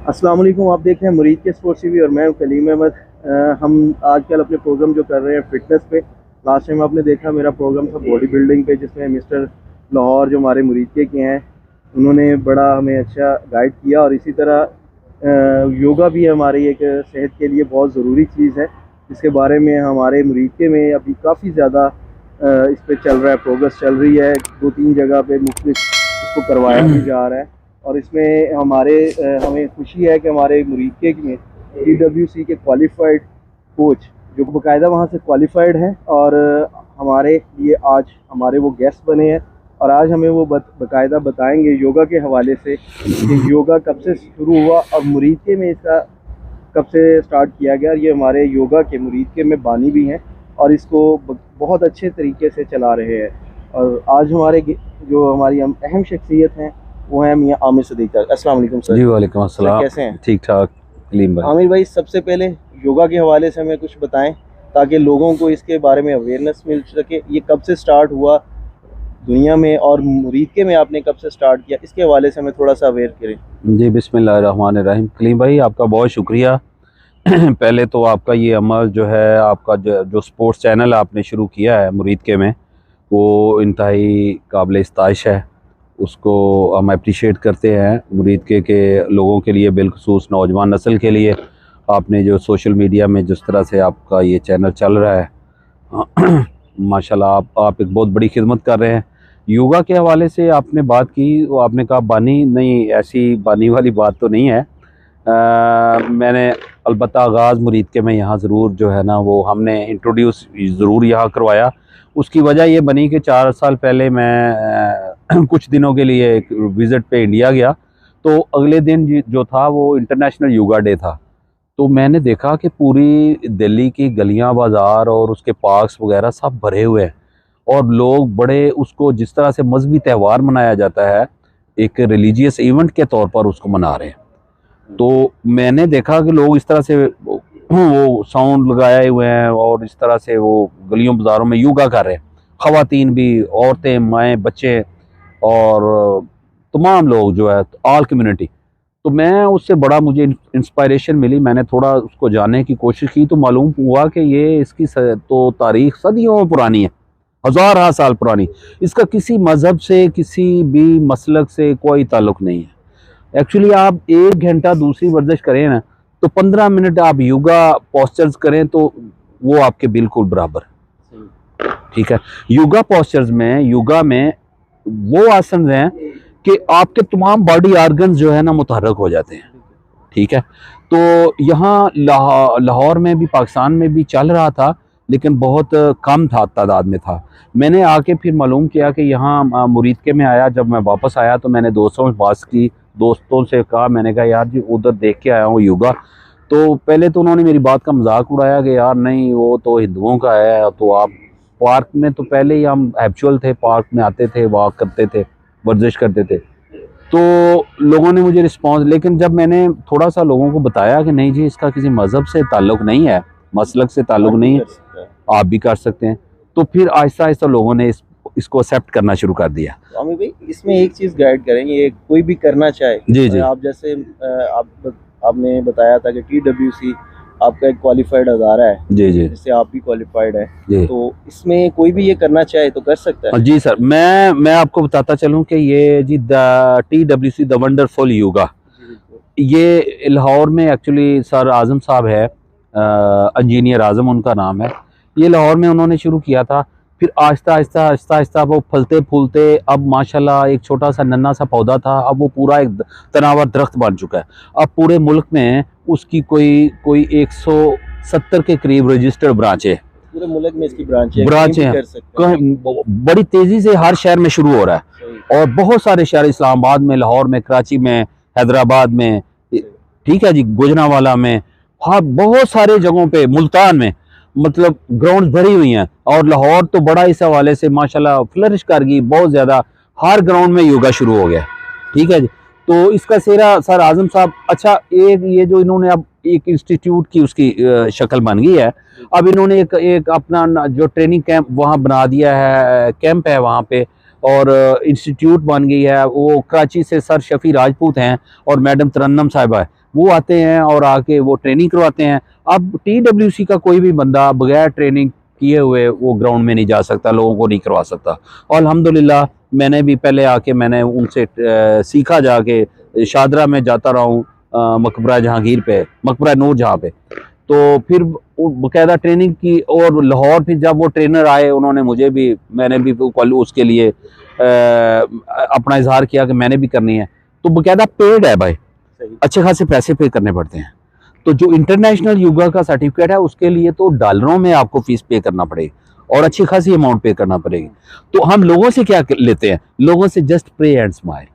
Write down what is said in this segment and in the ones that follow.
अस्सलाम वालेकुम। आप देख रहे हैं मुरीद के स्पोर्ट्स टीवी और मैं हूं कलीम अहमद। हम आजकल अपने प्रोग्राम जो कर रहे हैं फिटनेस पे। लास्ट टाइम आपने देखा मेरा प्रोग्राम था बॉडी बिल्डिंग पे, जिसमें मिस्टर लाहौर जो हमारे मुरीद के हैं उन्होंने बड़ा हमें अच्छा गाइड किया। और इसी तरह योगा भी हमारी एक सेहत के लिए बहुत ज़रूरी चीज़ है, जिसके बारे में हमारे मुरीद के में अभी काफ़ी ज़्यादा इस पर चल रहा है, प्रोग्रेस चल रही है। 2-3 जगह पे मुख्तलिफ इसको करवाया भी जा रहा है। और इसमें हमें खुशी है कि हमारे मुरीद में TWC के क्वालिफाइड कोच जो बाकायदा वहाँ से क्वालिफाइड हैं और हमारे लिए आज हमारे वो गेस्ट बने हैं। और आज हमें वो बाकायदा बताएंगे योगा के हवाले से कि योगा कब से शुरू हुआ और मुरीद में इसका कब से स्टार्ट किया गया। और ये हमारे योगा के मुरीद में बानी भी हैं और इसको बहुत अच्छे तरीके से चला रहे हैं। और आज जो हमारी अहम शख्सियत हैं वो है मियाँ आमिर सदीक। अस्सलाम वालेकुम सर। जी वालेकुम अस्सलाम। कैसे हैं? ठीक ठाक कलीम भाई। आमिर भाई, सबसे पहले योगा के हवाले से हमें कुछ बताएं ताकि लोगों को इसके बारे में अवेयरनेस मिल सके। ये कब से स्टार्ट हुआ दुनिया में और मुरीद में आपने कब से स्टार्ट किया, इसके हवाले से हमें थोड़ा सा अवेयर करें। जी बिस्मिल्लाहिर्रहमानिर्रहीम। कलीम भाई आपका बहुत शुक्रिया। पहले तो आपका ये अमल जो है, आपका जो स्पोर्ट्स चैनल आपने शुरू किया है मुरीद में, वो इंतहाई काबिल इस्ताइश है। उसको हम अप्रिशिएट करते हैं मुरीद के लोगों के लिए, बिलखुसूस नौजवान नस्ल के लिए। आपने जो सोशल मीडिया में जिस तरह से आपका ये चैनल चल रहा है माशाल्लाह, आप एक बहुत बड़ी खिदमत कर रहे हैं। योगा के हवाले से आपने बात की, वो आपने कहा बानी नहीं, ऐसी बानी वाली बात तो नहीं है। मैंने अलबत्ता आगाज़ मुरीद के में यहाँ ज़रूर जो है ना वो हमने इंट्रोड्यूस ज़रूर यहाँ करवाया। उसकी वजह ये बनी कि 4 साल पहले मैं कुछ दिनों के लिए एक विज़िट पे इंडिया गया, तो अगले दिन जो था वो इंटरनेशनल योगा डे था। तो मैंने देखा कि पूरी दिल्ली की गलियां बाज़ार और उसके पार्क्स वगैरह सब भरे हुए हैं और लोग बड़े उसको, जिस तरह से मजहबी त्यौहार मनाया जाता है, एक रिलीजियस इवेंट के तौर पर उसको मना रहे हैं। तो मैंने देखा कि लोग इस तरह से वो साउंड लगाए हुए हैं और इस तरह से वो गलियों बाज़ारों में योगा कर रहे हैं। ख़वातीन भी, औरतें, माएँ, बच्चे और तमाम लोग जो है, ऑल कम्युनिटी। तो मैं उससे बड़ा मुझे इंस्पायरेशन मिली। मैंने थोड़ा उसको जानने की कोशिश की तो मालूम हुआ कि ये इसकी तो तारीख़ सदियों पुरानी है, हज़ार साल पुरानी। इसका किसी मज़हब से, किसी भी मसलक से कोई ताल्लुक़ नहीं है। एक्चुअली आप 1 घंटा दूसरी वर्जिश करें ना, तो 15 मिनट आप योगा पोस्चर्स करें तो वो आपके बिल्कुल बराबर है। ठीक है, योगा पोस्चर्स में, योगा में वो आसन हैं कि आपके तमाम बॉडी ऑर्गन्स जो है ना मुतहर्रक हो जाते हैं। ठीक है, तो यहाँ लाहौर में भी, पाकिस्तान में भी चल रहा था, लेकिन बहुत कम था, तादाद में था। मैंने आके फिर मालूम किया कि यहाँ मुरीद के में आया। जब मैं वापस आया तो मैंने दोस्तों से बात की, दोस्तों से कहा, मैंने कहा यार जी उधर देख के आया हूँ योगा। तो पहले तो उन्होंने मेरी बात का मजाक उड़ाया कि यार नहीं, वो तो हिंदुओं का है। तो आप पार्क में, तो पहले ही हम हैबिचुअल थे, पार्क में आते थे, वॉक करते थे, वर्जिश करते थे। तो लोगों ने मुझे रिस्पॉन्स, लेकिन जब मैंने थोड़ा सा लोगों को बताया कि नहीं जी इसका किसी मज़हब से ताल्लुक़ नहीं है, मसलक से ताल्लुक़ नहीं है, आप भी कर सकते हैं, तो फिर आहिस्ता आहिस्ता लोगों ने इसको एक्सेप्ट करना शुरू कर दिया। आमिर भाई, इसमें एक चीज़ गाइड करें, ये कोई भी करना चाहे। जी जी। आप जैसे आपने बताया था कि TWC आपका एक क्वालिफाइड हज़ारा है, जी जी, जिससे आप भी क्वालिफाइड है, जी। तो इसमें कोई भी ये करना चाहे तो कर सकता है। जी सर, मैं आपको बताता चलूँ कि ये जी TWC द वंडरफुल योगा, ये लाहौर में एक्चुअली सर आज़म साहब है, इंजीनियर आज़म उनका नाम है। ये लाहौर में उन्होंने शुरू किया था, फिर आहिस्ता आहिस्ता आहिस्ता आहिस्ता वो फलते फूलते अब माशाल्लाह एक छोटा सा नन्हा सा पौधा था, अब वो पूरा एक तनावर दरख्त बन चुका है। अब पूरे मुल्क में उसकी कोई 170 के करीब रजिस्टर्ड ब्रांचें, पूरे मुल्क में इसकी ब्रांचें बड़ी तेज़ी से हर शहर में शुरू हो रहा है। और बहुत सारे शहर, इस्लामाबाद में, लाहौर में, कराची में, हैदराबाद में, ठीक है जी, गुजरांवाला में, हाँ बहुत सारे जगहों पे, मुल्तान में, मतलब ग्राउंड भरी हुई हैं। और लाहौर तो बड़ा इस हवाले से माशाल्लाह फ्लरिश कर गई, बहुत ज़्यादा, हर ग्राउंड में योगा शुरू हो गया। ठीक है जी, तो इसका सेहरा सर आज़म साहब, अच्छा एक ये जो इन्होंने अब एक इंस्टीट्यूट की उसकी शक्ल बन गई है। अब इन्होंने एक अपना जो ट्रेनिंग कैंप वहाँ बना दिया है, कैंप है वहाँ पे, और इंस्टीट्यूट बन गई है। वो कराची से सर शफी राजपूत हैं और मैडम तरन्नम साहिबा है, वो आते हैं और आके वो ट्रेनिंग करवाते हैं। अब TWC का कोई भी बंदा बगैर ट्रेनिंग किए हुए वो ग्राउंड में नहीं जा सकता, लोगों को नहीं करवा सकता। और अल्हम्दुलिल्लाह मैंने भी पहले आके मैंने उनसे सीखा, जाके शादरा में जाता रहा हूँ, मकबरा जहांगीर पे, मकबरा नूर जहाँ पे, तो फिर बकायदा ट्रेनिंग की। और लाहौर फिर जब वो ट्रेनर आए उन्होंने मुझे भी, मैंने भी उसके लिए अपना इजहार किया कि मैंने भी करनी है। तो बकायदा पेड है भाई, अच्छे खासे पैसे पे करने पड़ते हैं। तो जो इंटरनेशनल योगा का सर्टिफिकेट है उसके लिए तो डॉलरों में आपको फीस पे करना पड़ेगी और अच्छी खासी अमाउंट पे करना पड़ेगी। तो हम लोगों से क्या लेते हैं, लोगों से जस्ट प्रे एंड स्माइल,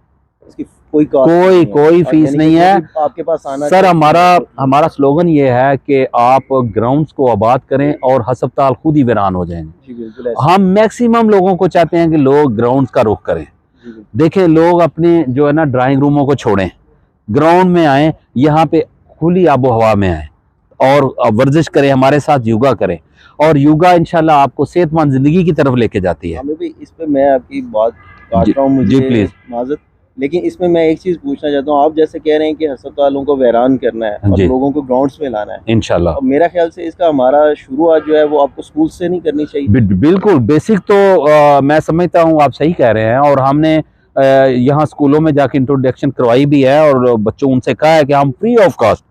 कोई फीस नहीं है आपके पास आना। सर हमारा स्लोगन ये है कि आप ग्राउंड्स को आबाद करें और हस्पताल खुद ही वीरान हो जाएंगे। हम मैक्सिमम लोगों को चाहते हैं कि लोग ग्राउंड्स का रुख करें। देखें, लोग अपने जो है ना ड्राइंग रूमों को छोड़ें, ग्राउंड में आए, यहाँ पे खुली आबो हवा में आए और वर्जिश करें, हमारे साथ योगा करें। और योगा इंशाल्लाह आपको सेहतमंद जिंदगी की तरफ लेके जाती है। हमें भी इस पे, मैं आपकी बात काट रहा हूँ, मुझे प्लीज माजरत, लेकिन इसमें मैं एक चीज पूछना चाहता हूँ। आप जैसे कह रहे हैं कि अस्पतालों को वीरान करना है और लोगों को ग्राउंड्स में लाना है इंशाल्लाह, मेरा ख्याल से इसका हमारा शुरुआत जो है वो आपको स्कूल से नहीं करनी चाहिए। बिल्कुल बेसिक तो मैं समझता हूँ आप सही कह रहे हैं। और हमने यहाँ स्कूलों में जाके इंट्रोडक्शन करवाई भी है और बच्चों उनसे कहा है कि हम फ्री ऑफ कॉस्ट,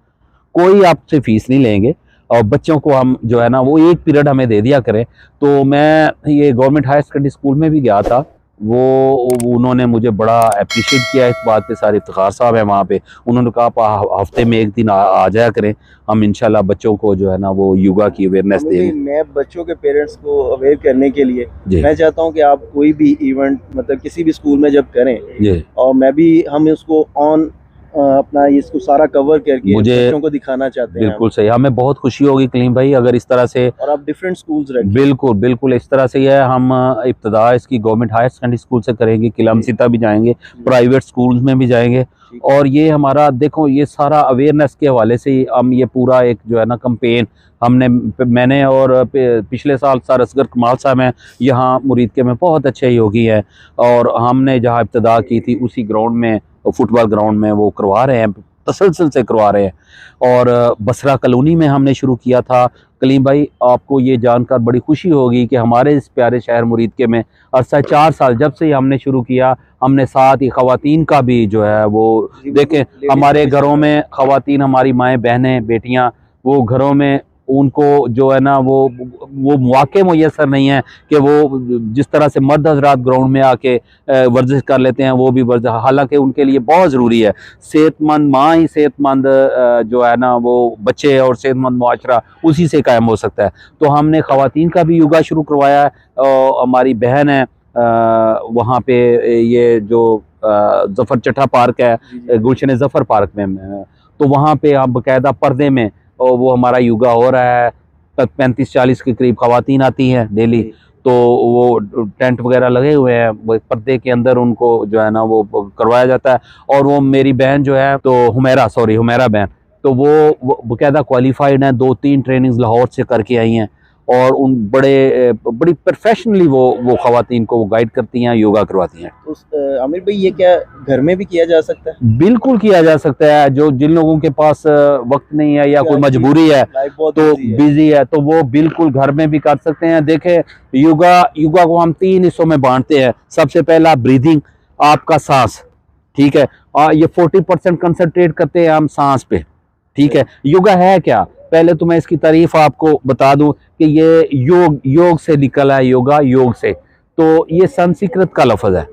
कोई आपसे फीस नहीं लेंगे और बच्चों को हम जो है ना वो एक पीरियड हमें दे दिया करें। तो मैं ये गवर्नमेंट हायर सेकेंडरी स्कूल में भी गया था, वो उन्होंने मुझे बड़ा अप्रिशिएट किया इस बात पे। सारे इफ्तिखार साहब हैं वहाँ पे, उन्होंने कहा आप हफ्ते में एक दिन आ जाया करें, हम इंशाल्लाह बच्चों को जो है ना वो योगा की अवेयरनेस देंगे। मैं बच्चों के पेरेंट्स को अवेयर करने के लिए मैं चाहता हूँ कि आप कोई भी इवेंट मतलब किसी भी स्कूल में जब करें, और मैं भी हम उसको ऑन अपना इसको सारा कवर करके मुझे बच्चों को दिखाना चाहते हैं। बिल्कुल सही, हमें बहुत खुशी होगी कलीम भाई अगर इस तरह से, और आप डिफरेंट स्कूल्स रखें। बिल्कुल इस तरह से है। हम इब्तदा इसकी गवर्नमेंट हायर सेकेंडरी स्कूल से करेंगे, किलामसीता भी जाएंगे, प्राइवेट स्कूल्स में भी जाएंगे। और ये हमारा देखो, ये सारा अवेयरनेस के हवाले से हम ये पूरा एक जो है ना कैंपेन मैंने और पिछले साल सर असगर कमाल साहब हैं यहाँ मुरीद के में, बहुत अच्छे योगी हैं, और हमने जहाँ इब्तदा की थी उसी ग्राउंड में, फुटबॉल ग्राउंड में वो करवा रहे हैं, तसलसल से करवा रहे हैं। और बसरा कॉलोनी में हमने शुरू किया था। कलीम भाई आपको ये जानकर बड़ी खुशी होगी कि हमारे इस प्यारे शहर मुरीद के में अरसा 4 साल जब से हमने शुरू किया, हमने साथ ही ख़वातीन का भी जो है वो देखें, हमारे घरों में ख़वातीन, हमारी माएँ बहनें बेटियाँ, वो घरों में उनको जो है ना वो मौके मुयसर नहीं है कि वो जिस तरह से मर्द हजरात ग्राउंड में आके वर्जिश कर लेते हैं, वो भी वर्जिश, हालांकि उनके लिए बहुत ज़रूरी है। सेहतमंद माँ ही सेहतमंद जो है ना वो बच्चे और सेहतमंद मुआशरा उसी से कायम हो सकता है। तो हमने ख़वातीन का भी योगा शुरू करवाया है। हमारी बहन है वहाँ पे, ये जो जफ़र चट्टा पार्क है, गुलशन ज़फ़र पार्क में, तो वहाँ पे आप बाकायदा पर्दे में और वो हमारा योगा हो रहा है। 35-40 के करीब ख़वातीन आती हैं डेली, तो वो टेंट वगैरह लगे हुए हैं, वो पर्दे के अंदर उनको जो है ना वो करवाया जाता है। और वो मेरी बहन जो है, तो हुमैरा बहन, तो वो बाकायदा क्वालिफाइड हैं, 2-3 ट्रेनिंग्स लाहौर से करके आई हैं, और उन बड़ी प्रोफेशनली वो ख़वातीन को वो गाइड करती हैं, योगा करवाती हैं। तो आमिर भाई ये क्या घर में भी किया जा सकता है? बिल्कुल किया जा सकता है। जिन लोगों के पास वक्त नहीं है या कोई मजबूरी है, तो बिजी है, तो वो बिल्कुल घर में भी कर सकते हैं। देखें, योगा को हम 3 हिस्सों में बांटते हैं। सबसे पहला ब्रीदिंग, आपका सांस, ठीक है, ये 40% कंसंट्रेट करते हैं हम सांस पे, ठीक है। योगा है क्या, पहले तो मैं इसकी तारीफ आपको बता दूं कि ये योग से निकला है, योगा योग से, तो ये संस्कृत का लफ्ज है,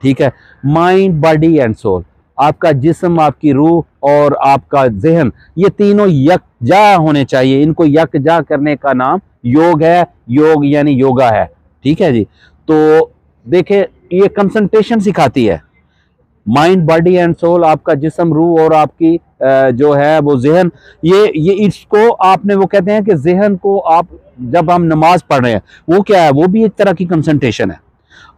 ठीक है। माइंड, बॉडी एंड सोल, आपका जिस्म, आपकी रूह और आपका जहन, ये तीनों यकजा होने चाहिए। इनको यकजा करने का नाम योग है, योग यानी योगा है, ठीक है जी। तो देखें, ये कंसंट्रेशन सिखाती है, माइंड, बॉडी एंड सोल, आपका जिस्म, रूह और आपकी जो है वो जहन, ये इसको आपने, वो कहते हैं कि जहन को आप जब हम नमाज पढ़ रहे हैं, वो क्या है, वो भी एक तरह की कंसंट्रेशन है।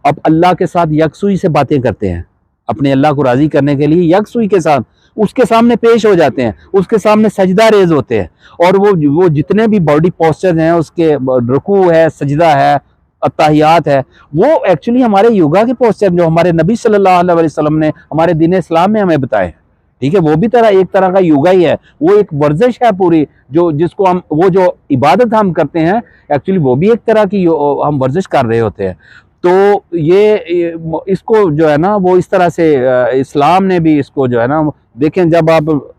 अब अल्लाह के साथ यकसुई से बातें करते हैं, अपने अल्लाह को राजी करने के लिए यकसुई के साथ उसके सामने पेश हो जाते हैं, उसके सामने सजदा रेज होते हैं, और वो जितने भी बॉडी पोस्चर हैं, उसके रुकू है, सजदा है, अत्ताहियात है, वो एक्चुअली हमारे योगा के पोस्चर जो हमारे नबी सल्लल्लाहु अलैहि वसल्लम ने हमारे दीन इस्लाम में हमें बताए। ठीक है, वो भी एक तरह का योगा ही है, वो एक वर्जिश है पूरी, जो जिसको हम वो जो इबादत हम करते हैं एक्चुअली वो भी एक तरह की हम वर्जिश कर रहे होते हैं। तो ये इसको जो है ना वो इस तरह से इस्लाम ने भी इसको जो है ना, देखें जब आप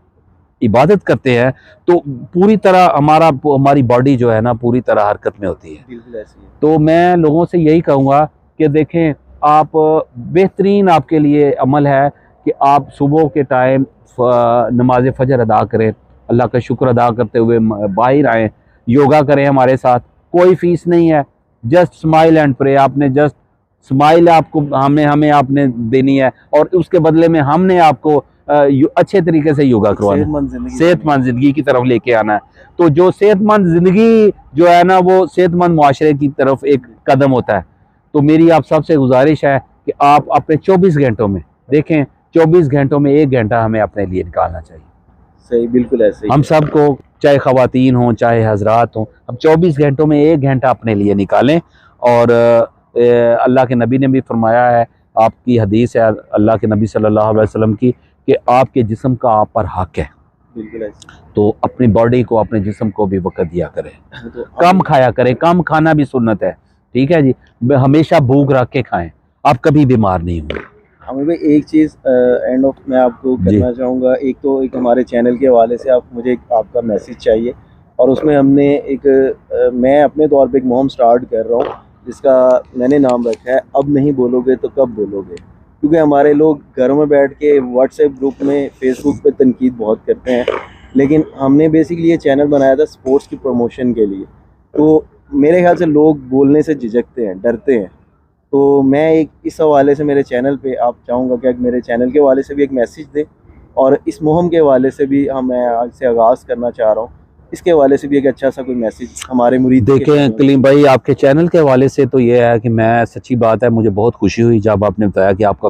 इबादत करते हैं तो पूरी तरह हमारी बॉडी जो है ना पूरी तरह हरकत में होती है। बिल्कुल ऐसी है। तो मैं लोगों से यही कहूँगा कि देखें, आप बेहतरीन आपके लिए अमल है कि आप सुबह के टाइम नमाज फजर अदा करें, अल्लाह का शुक्र अदा करते हुए बाहर आएँ, योगा करें हमारे साथ, कोई फीस नहीं है, जस्ट स्माइल एंड प्रे। आपने जस्ट स्माइल आपको हमें आपने देनी है और उसके बदले में हमने आपको अच्छे तरीके से योगा करवाना, सेहतमंद जिंदगी की तरफ लेके आना है। तो जो सेहतमंद जिंदगी जो है ना वो सेहतमंद मुआशरे की तरफ एक कदम होता है। तो मेरी आप सबसे गुजारिश है कि आप अपने 24 घंटों में देखें, 24 घंटों में 1 घंटा हमें अपने लिए निकालना चाहिए। सही, बिल्कुल ऐसे ही हम सबको, चाहे खवातीन हों चाहे हजरात हों, हम 24 घंटों में 1 घंटा अपने लिए निकालें। और अल्लाह के नबी ने भी फरमाया है, आपकी हदीस है अल्लाह के नबी सल्लल्लाहु अलैहि वसल्लम की, कि आपके जिस्म का आप पर हक है। बिल्कुल ऐसे। तो अपनी बॉडी को, अपने जिस्म को भी वक़्त दिया करें, तो कम खाया करें, कम खाना भी सुन्नत है। ठीक है जी, हमेशा भूख रख के खाएं, आप कभी बीमार नहीं होंगे। हमें भाई एक चीज़ एंड ऑफ मैं आपको करना चाहूँगा, एक हमारे चैनल के हवाले से आप मुझे आपका मैसेज चाहिए, और उसमें हमने मैं अपने तौर पे एक मुहिम स्टार्ट कर रहा हूँ जिसका मैंने नाम रखा है, अब नहीं बोलोगे तो कब बोलोगे। क्योंकि हमारे लोग घरों में बैठ के व्हाट्सएप ग्रुप में, फेसबुक पे तनकीद बहुत करते हैं, लेकिन हमने बेसिकली ये चैनल बनाया था स्पोर्ट्स की प्रमोशन के लिए। तो मेरे ख्याल से लोग बोलने से झिझकते हैं, डरते हैं। तो मैं इस हवाले से मेरे चैनल पे आप चाहूँगा कि मेरे चैनल के हवाले से भी एक मैसेज दें, और इस मुहिम के हवाले से भी मैं आज से आगाज़ करना चाह रहा हूँ, इसके हवाले से भी एक अच्छा सा कोई मैसेज हमारे मुरीद। देखें कलीम भाई, आपके चैनल के हवाले से तो ये है कि मैं, सच्ची बात है, मुझे बहुत खुशी हुई जब आपने बताया कि आपका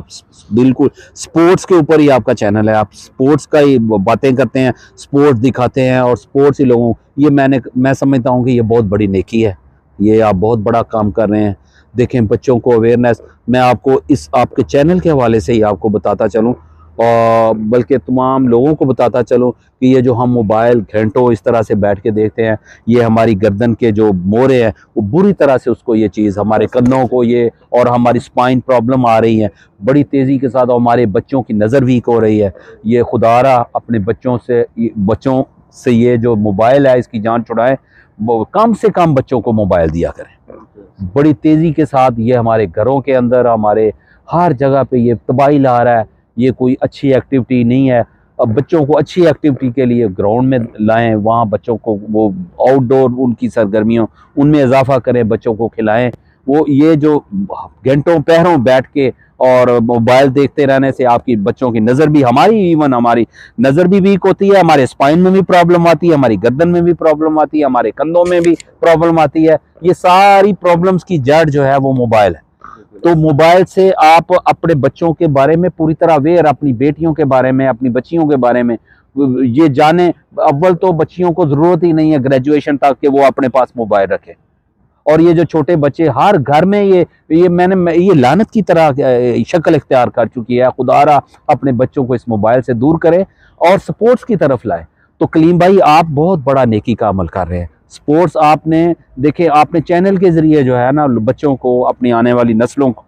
बिल्कुल स्पोर्ट्स के ऊपर ही आपका चैनल है, आप स्पोर्ट्स का ही बातें करते हैं, स्पोर्ट्स दिखाते हैं और स्पोर्ट्स ही लोगों, ये मैं समझता हूँ कि ये बहुत बड़ी नेकी है, ये आप बहुत बड़ा काम कर रहे हैं। देखें, बच्चों को अवेयरनेस, मैं आपको इस आपके चैनल के हवाले से ही आपको बताता चलूँ, और बल्कि तमाम लोगों को बताता चलो कि ये जो हम मोबाइल घंटों इस तरह से बैठ के देखते हैं, ये हमारी गर्दन के जो मोरे हैं वो बुरी तरह से उसको, ये चीज़ हमारे कंधों को ये, और हमारी स्पाइन प्रॉब्लम आ रही है बड़ी तेज़ी के साथ, और हमारे बच्चों की नज़र वीक हो रही है। ये खुदारा अपने बच्चों से ये जो मोबाइल है इसकी जान छुड़ाएं, कम से कम बच्चों को मोबाइल दिया करें। बड़ी तेज़ी के साथ ये हमारे घरों के अंदर, हमारे हर जगह पे ये तबाही ला रहा है, ये कोई अच्छी एक्टिविटी नहीं है। अब बच्चों को अच्छी एक्टिविटी के लिए ग्राउंड में लाएं, वहाँ बच्चों को वो आउटडोर उनकी सरगर्मियों उनमें इजाफा करें, बच्चों को खिलाएं। वो ये जो घंटों पहरों बैठ के और मोबाइल देखते रहने से आपकी बच्चों की नज़र भी, हमारी नज़र भी वीक होती है, हमारे स्पाइन में भी प्रॉब्लम आती है, हमारी गर्दन में भी प्रॉब्लम आती है, हमारे कंधों में भी प्रॉब्लम आती है। ये सारी प्रॉब्लम्स की जड़ जो है वो मोबाइल है। तो मोबाइल से आप अपने बच्चों के बारे में पूरी तरह अवेयर, अपनी बेटियों के बारे में, अपनी बच्चियों के बारे में ये जाने। अव्वल तो बच्चियों को ज़रूरत ही नहीं है ग्रेजुएशन तक कि वो अपने पास मोबाइल रखें, और ये जो छोटे बच्चे हर घर में ये लानत की तरह शक्ल इख्तियार कर चुकी है। खुदारा अपने बच्चों को इस मोबाइल से दूर करें और स्पोर्ट्स की तरफ लाए। तो कलीम भाई, आप बहुत बड़ा नेकी का अमल कर रहे हैं। स्पोर्ट्स आपने देखे, आपने चैनल के ज़रिए जो है ना बच्चों को, अपनी आने वाली नस्लों को,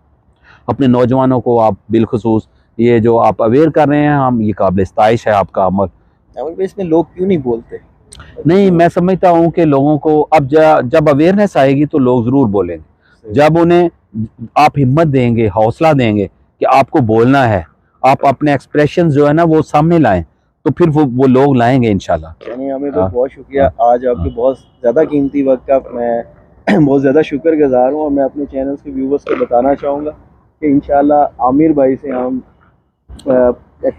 अपने नौजवानों को आप बिलखुसूस ये जो आप अवेयर कर रहे हैं, हम ये काबिल इस्ताइश है आपका अमल। इसमें लोग क्यों नहीं बोलते? नहीं, मैं समझता हूँ कि लोगों को अब जब अवेयरनेस आएगी तो लोग ज़रूर बोलेंगे। जब उन्हें आप हिम्मत देंगे, हौसला देंगे कि आपको बोलना है, आप अपने एक्सप्रेशन जो है ना वो सामने लाएं, तो फिर वो लोग लाएंगे इंशाल्लाह। यानी हमें बहुत शुक्रिया, आज आपके बहुत ज़्यादा कीमती वक्त का मैं बहुत ज़्यादा शुक्रगुजार हूँ। और मैं अपने चैनल के व्यूवर्स को बताना चाहूँगा कि इंशाल्लाह आमिर भाई से हम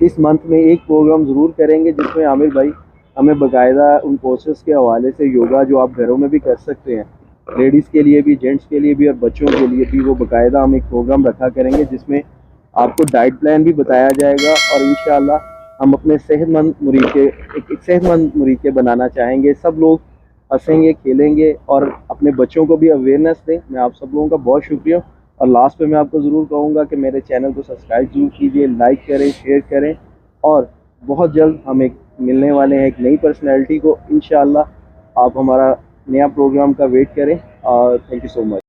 इस मंथ में एक प्रोग्राम ज़रूर करेंगे, जिसमें आमिर भाई हमें बाकायदा उन पोस्टर्स के हवाले से योगा जो आप घरों में भी कर सकते हैं, लेडीज़ के लिए भी, जेंट्स के लिए भी और बच्चों के लिए भी, वो बाकायदा हम एक प्रोग्राम रखा करेंगे जिसमें आपको डाइट प्लान भी बताया जाएगा। और इंशाल्लाह हम अपने सेहतमंद मुरीद के एक सेहतमंद मुरीद के बनाना चाहेंगे। सब लोग हंसेंगे, खेलेंगे और अपने बच्चों को भी अवेयरनेस दें। मैं आप सब लोगों का बहुत शुक्रिया। और लास्ट पे मैं आपको ज़रूर कहूँगा कि मेरे चैनल को सब्सक्राइब ज़रूर कीजिए, लाइक करें, शेयर करें। और बहुत जल्द हम एक मिलने वाले हैं एक नई पर्सनैलिटी को, इंशाअल्लाह। आप हमारा नया प्रोग्राम का वेट करें और थैंक यू सो मच।